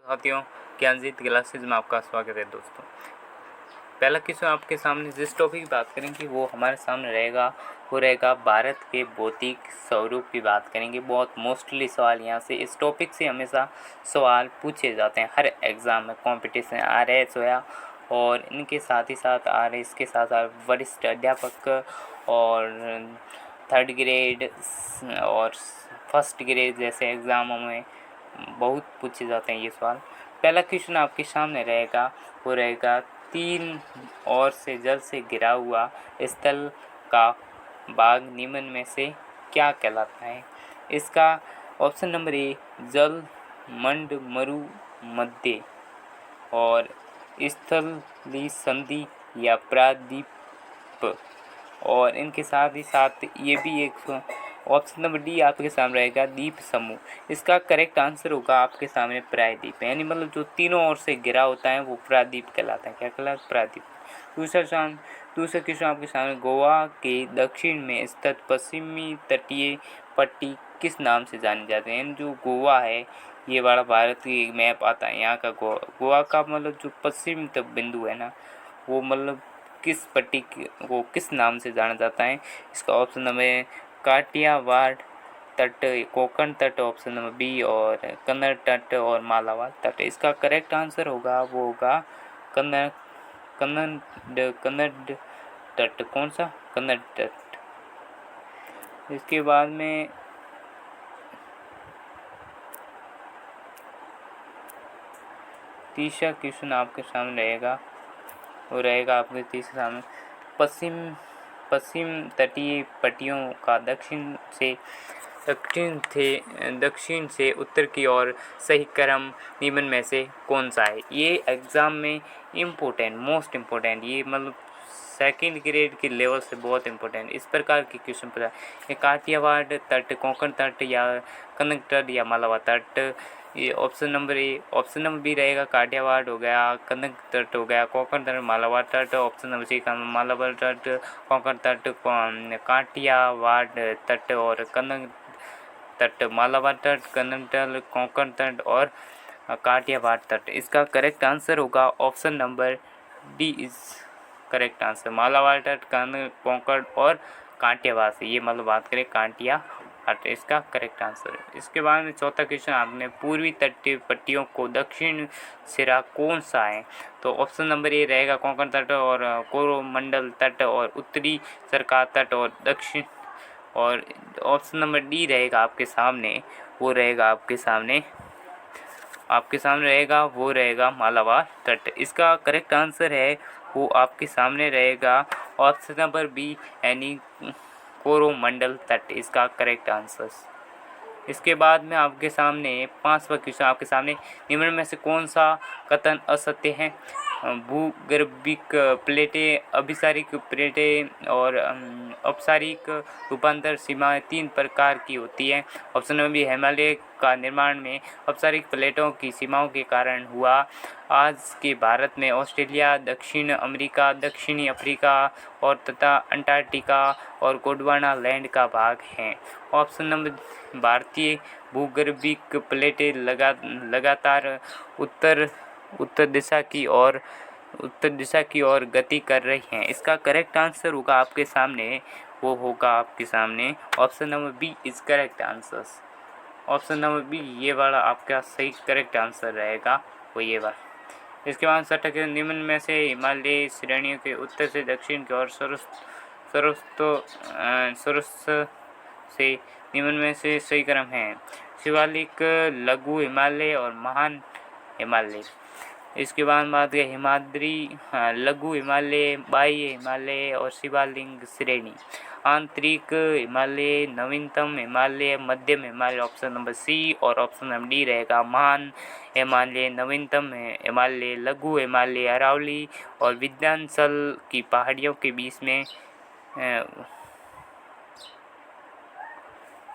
साथियों, ज्ञानजीत क्लासेज में आपका स्वागत है। दोस्तों, पहला क्वेश्चन आपके सामने जिस टॉपिक की बात करेंगे वो हमारे सामने रहेगा, वो रहेगा भारत के भौतिक स्वरूप की बात करेंगे। बहुत मोस्टली सवाल यहाँ से इस टॉपिक से हमेशा सवाल पूछे जाते हैं हर एग्ज़ाम में, कंपटीशन RS होया और इनके साथ ही साथ RS के साथ साथ वरिष्ठ अध्यापक और 3rd ग्रेड और 1st ग्रेड जैसे एग्ज़ामों में बहुत पूछे जाते हैं ये सवाल। पहला क्वेश्चन आपके सामने रहेगा, वो रहेगा 3 ओर से जल से घिरा हुआ स्थल का भाग निम्न में से क्या कहलाता है। इसका ऑप्शन नंबर ए जल, मंड, मरु, मध्य और स्थली संधि या प्रादीप। और इनके साथ ही साथ ये भी एक ऑप्शन नंबर डी आपके सामने रहेगा द्वीप समूह। इसका करेक्ट आंसर होगा आपके सामने प्रायद्वीप, यानी मतलब जो तीनों ओर से घिरा होता है वो प्रायद्वीप कहलाता है। क्या कहलाता है? प्रायद्वीप। दूसरा क्वेश्चन आपके सामने, गोवा के दक्षिण में स्थित पश्चिमी तटीय पट्टी किस नाम से जानी जाती है। जो गोवा है ये वाला भारत की एक मैप आता है, यहाँ का गोवा का मतलब जो पश्चिम तक बिंदु है ना, वो मतलब किस पट्टी को किस नाम से जाना जाता है। इसका ऑप्शन नंबर काठियावाड़ तट, कोंकण तट ऑप्शन नंबर बी, और कन्नड़ तट और मालाबार तट। इसका करेक्ट आंसर होगा वो होगा कन्नड़ तट। कौन सा? कन्नड़ तट। इसके बाद में तीसरा क्वेश्चन आपके सामने रहेगा, वो रहेगा आपके तीसरे सामने, पश्चिम तटीय पट्टियों का दक्षिण से उत्तर की ओर सही क्रम निम्न में से कौन सा है। ये एग्ज़ाम में मोस्ट इम्पोर्टेंट, ये मतलब 2nd ग्रेड के लेवल से बहुत इम्पोर्टेंट इस प्रकार के क्वेश्चन पूछा है। काठियावाड़ तट, कोंकण तट या कन्नड़ तट या मालाबार तट। ये option number A. Option number B रहेगा काठियावाड़ हो गया, कन्नड़ तट हो गया, कोंकण तट, मालाबार तट। ऑप्शन नंबर सी का मालाबार तट, कोंकण तट, काठियावाड़ तट और कन्नड़ तट, मालाबार तट, कन्नड़ तट, कोंकण तट और काठियावाड़ तट। इसका करेक्ट आंसर होगा option number D is correct answer. Malabar तट, कन्नड़, कोंकण और काठियावाड़ से, ये मतलब बात करें काठियावाड़, इसका करेक्ट आंसर है। इसके बाद में चौथा क्वेश्चन आपने, पूर्वी तटीय पट्टियों को दक्षिण सिरा कौन सा है। तो ऑप्शन नंबर ए रहेगा कोंकण तट और कोरोमंडल तट और उत्तरी सरकार तट और दक्षिण, और ऑप्शन नंबर डी रहेगा आपके सामने, वो रहेगा आपके सामने रहेगा, वो रहेगा मालाबार तट। इसका करेक्ट आंसर है वो आपके सामने रहेगा ऑप्शन नंबर बी, यानी कोरोमंडल तट, इसका करेक्ट आंसर। इसके बाद में आपके सामने 5वां क्वेश्चन आपके सामने, निम्न में से कौन सा कथन असत्य है। भूगर्भिक प्लेटें, अभिसारिक प्लेटें और अपसारिक रूपांतर सीमाएं 3 प्रकार की होती है। ऑप्शन नंबर बी, हिमालय का निर्माण में अपसारिक प्लेटों की सीमाओं के कारण हुआ। आज के भारत में ऑस्ट्रेलिया, दक्षिण अमेरिका, दक्षिणी अफ्रीका और तथा अंटार्कटिका और गोंडवाना लैंड का भाग है। ऑप्शन नंबर भारतीय भूगर्भिक प्लेटें लगातार उत्तर दिशा की ओर गति कर रही हैं। इसका करेक्ट आंसर होगा आपके सामने, वो होगा आपके सामने option number B is correct answer. ऑप्शन नंबर बी ये वाला आपका सही करेक्ट आंसर रहेगा, वो ये वाला। इसके बाद 6 निम्न में से हिमालय श्रेणियों के उत्तर से दक्षिण की ओर सरस्वत से निम्न में से सही क्रम है। शिवालिक, लघु हिमालय और महान हिमालय। इसके बाद बात है हिमाद्री, लघु हिमालय, बाह्य हिमालय और शिवालिक श्रेणी। आंतरिक हिमालय, नवीनतम हिमालय, मध्यम हिमालय ऑप्शन नंबर सी, और ऑप्शन नंबर डी रहेगा महान हिमालय, नवीनतम हिमालय, लघु हिमालय, अरावली और विंध्याचल की पहाड़ियों के बीच में।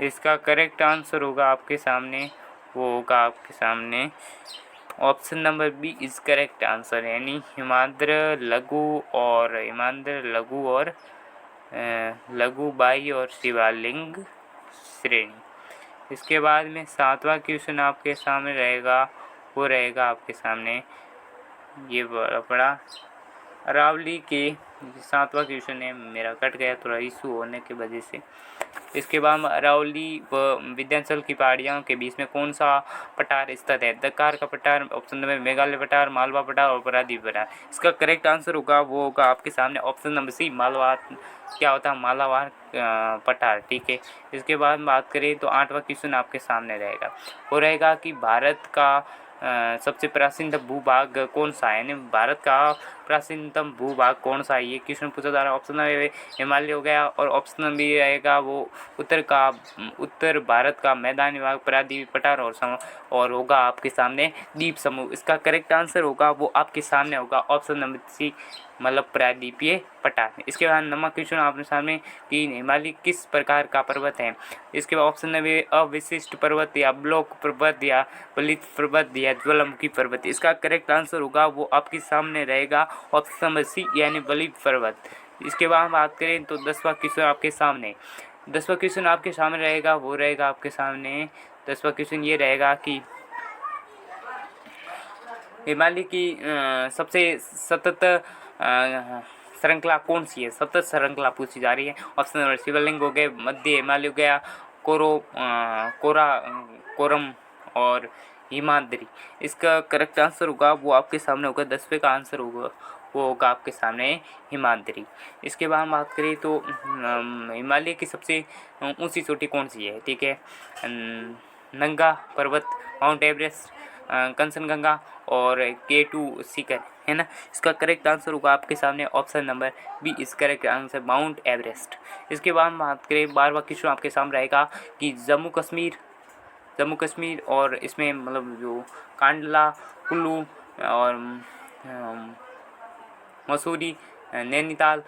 इसका करेक्ट आंसर होगा आपके सामने, वो होगा आपके सामने option number B is correct answer, यानी हिमाद्र लघु और लघु बाह्य और शिवालिंग श्रेणी। इसके बाद में 7वां क्वेश्चन आपके सामने रहेगा, वो रहेगा आपके सामने ये पड़ा अरावली के 7वां क्वेश्चन है, मेरा कट गया थोड़ा इशू होने की वजह से। इसके बाद अरावली व विंध्याचल की पहाड़ियों के बीच में कौन सा पठार स्थित है? दक्कार का पठार, ऑप्शन नंबर मेघालय पठार, मालवा पठार और परादीप पठार। इसका करेक्ट आंसर होगा वो होगा आपके सामने ऑप्शन नंबर सी, मालवार क्या होता है मालावार पठार। ठीक है, इसके बाद बात करें तो 8वां क्वेश्चन आपके सामने रहेगा, वो रहेगा कि भारत का सबसे प्राचीनतम भूभाग कौन सा है? यानी भारत का प्राचीनतम भूभाग कौन सा है, ये क्वेश्चन पूछा जा रहा है। ऑप्शन नंबर हिमालय हो गया और ऑप्शन नंबर बी रहेगा वो उत्तर भारत का मैदानी भाग प्रायद्वीप पठार और होगा आपके सामने द्वीप समूह। इसका करेक्ट आंसर होगा वो आपके सामने होगा ऑप्शन नंबर सी, मतलब प्रायद्वीपीय पठार। इसके बाद नंबर क्वेश्चन आपने सामने कि हिमालय किस प्रकार का पर्वत है? इसके बाद ऑप्शन नंबर अविशिष्ट पर्वत या ब्लॉक पर्वत या बलित पर्वत या ज्वालामुखी पर्वत। इसका करेक्ट आंसर होगा वो आपके सामने रहेगा ऑप्शन नंबर सी, यानी बलित पर्वत। इसके बाद हम बात करें तो 10वां क्वेश्चन आपके सामने, 10वां क्वेश्चन आपके सामने रहेगा वो रहेगा आपके सामने 10वां क्वेश्चन ये रहेगा कि हिमालय की सबसे सतत श्रृंखला कौन सी है? सतत श्रृंखला पूछी जा रही है। ऑप्शन नंबर शिवलिंग हो गए, मध्य हिमालय हो गया, कोरम और हिमाद्री। इसका करेक्ट आंसर होगा वो आपके सामने होगा 10वें का आंसर होगा वो होगा आपके सामने हिमाद्री। इसके बाद हम बात करें तो हिमालय की सबसे ऊंची चोटी कौन सी है? ठीक है, नंगा पर्वत, माउंट एवरेस्ट, कंचनजंगा और K2 शिखर है ना। इसका करेक्ट आंसर होगा आपके सामने ऑप्शन नंबर बी इस करेक्ट आंसर माउंट एवरेस्ट। इसके बाद हम बात करें 12वां क्वेश्चन आपके सामने रहेगा कि जम्मू कश्मीर और इसमें मतलब जो कांडला, कुल्लू और मसूरी, नैनीताल,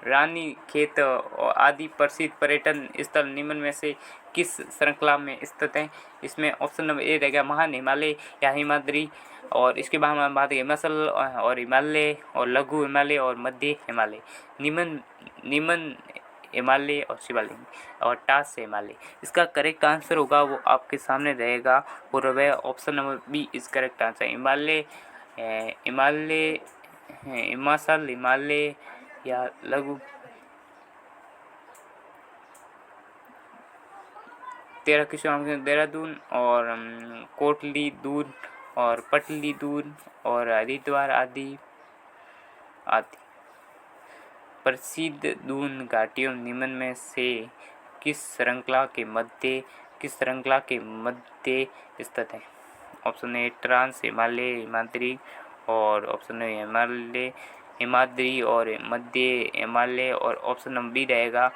रानी खेत आदि प्रसिद्ध पर्यटन स्थल निम्न में से किस श्रृंखला में स्थित हैं? इसमें ऑप्शन नंबर ए रहेगा महान हिमालय या हिमाद्री। और इसके बाद हम बात हिमाचल और हिमालय और लघु हिमालय और मध्य हिमालय, निम्न हिमालय और शिवालिक और टास से हिमालय। इसका करेक्ट आंसर होगा वो आपके सामने रहेगा और वह ऑप्शन नंबर बी इस करेक्ट आंसर हिमाचल, हिमालय या लघु। 13 क्वेश्चन देहरादून और कोटली दून और पटली दून और हरिद्वार आदि प्रसिद्ध दून घाटियों निम्न में से किस श्रृंखला के मध्य स्थित है? Option A trans Himalaya Himadri और ऑप्शन ए हिमाद्री और मध्य हिमालय और ऑप्शन नंबर बी रहेगा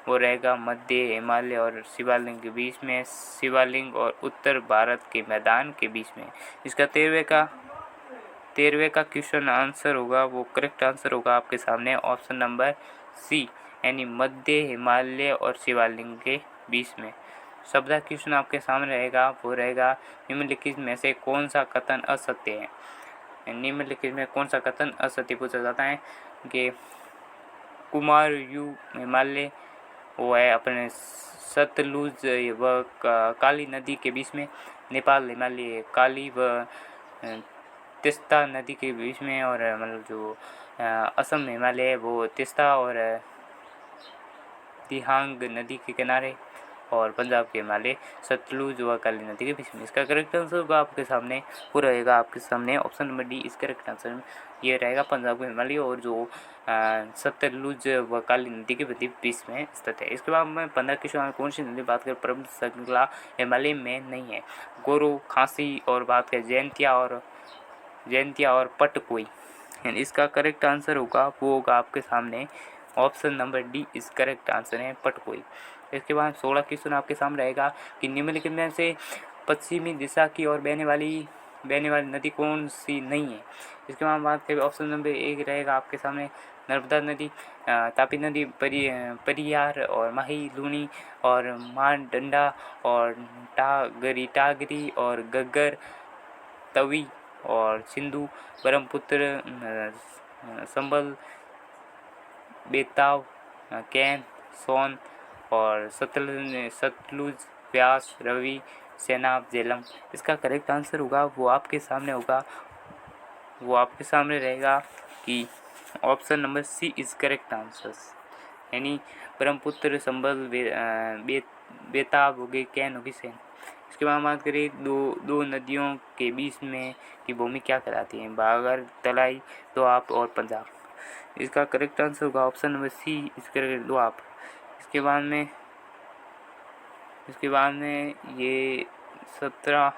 वो रहेगा मध्य हिमालय और शिवालिक के बीच में, शिवालिक और उत्तर भारत के मैदान के बीच में। इसका 13वें का क्वेश्चन आंसर होगा वो करेक्ट आंसर होगा आपके सामने ऑप्शन नंबर सी, यानी मध्य हिमालय और शिवालिक के बीच में। 17वां क्वेश्चन आपके सामने रहेगा वो रहेगा निम्नलिखित में से कौन सा कथन असत्य है? निम्नलिखित में कौन सा कथन असत्य पूछा जाता है कि कुमारयू हिमालय वो है अपने सतलुज व काली नदी के बीच में, नेपाल हिमालय काली व तीस्ता नदी के बीच में, और मतलब जो असम हिमालय है वो तीस्ता और दिहांग नदी के किनारे, और पंजाब के हिमालय सतलुज व काली नदी के बीच में। इसका करेक्ट आंसर होगा आपके सामने वो रहेगा आपके सामने ऑप्शन नंबर डी इस करेक्ट आंसर ये रहेगा पंजाब के हिमालय और जो सतलुज व काली नदी के बीच में स्थित है। इसके बाद मैं 15 क्वेश्चन कौन सी नदी बात करें प्रमुख श्रृंखला हिमालय में नहीं है? गोरू, खांसी और बात करें जयंतिया और पटकोई। इसका करेक्ट आंसर होगा वो होगा आपके सामने ऑप्शन नंबर डी इस करेक्ट आंसर है पटकोई। इसके बाद 16 क्वेश्चन आपके सामने रहेगा कि निम्नलिखित में से पश्चिमी दिशा की ओर बहने वाली नदी कौन सी नहीं है? इसके बाद बात करें ऑप्शन नंबर एक रहेगा आपके सामने नर्मदा नदी, तापी नदी, परियार और माही लूनी और मानडंडा और टागरी और गग्गर तवी और सिंधु, ब्रह्मपुत्र, संबल, बेताब, कैन, सोन और सतलुज, व्यास, रवि, सेनाब, झेलम। इसका करेक्ट आंसर होगा वो आपके सामने होगा, वो आपके सामने रहेगा कि option number C is correct answer, यानी ब्रह्मपुत्र, संभल, बेताब हो गई, कैन होगी, सेन। इसके बाद हम बात करें दो नदियों के बीच में की भूमि क्या कहलाती है? बागर, तलाई, दोआब और पंजाब। इसका करेक्ट आंसर होगा ऑप्शन नंबर सी, इसके दोआब। इसके बाद में ये 17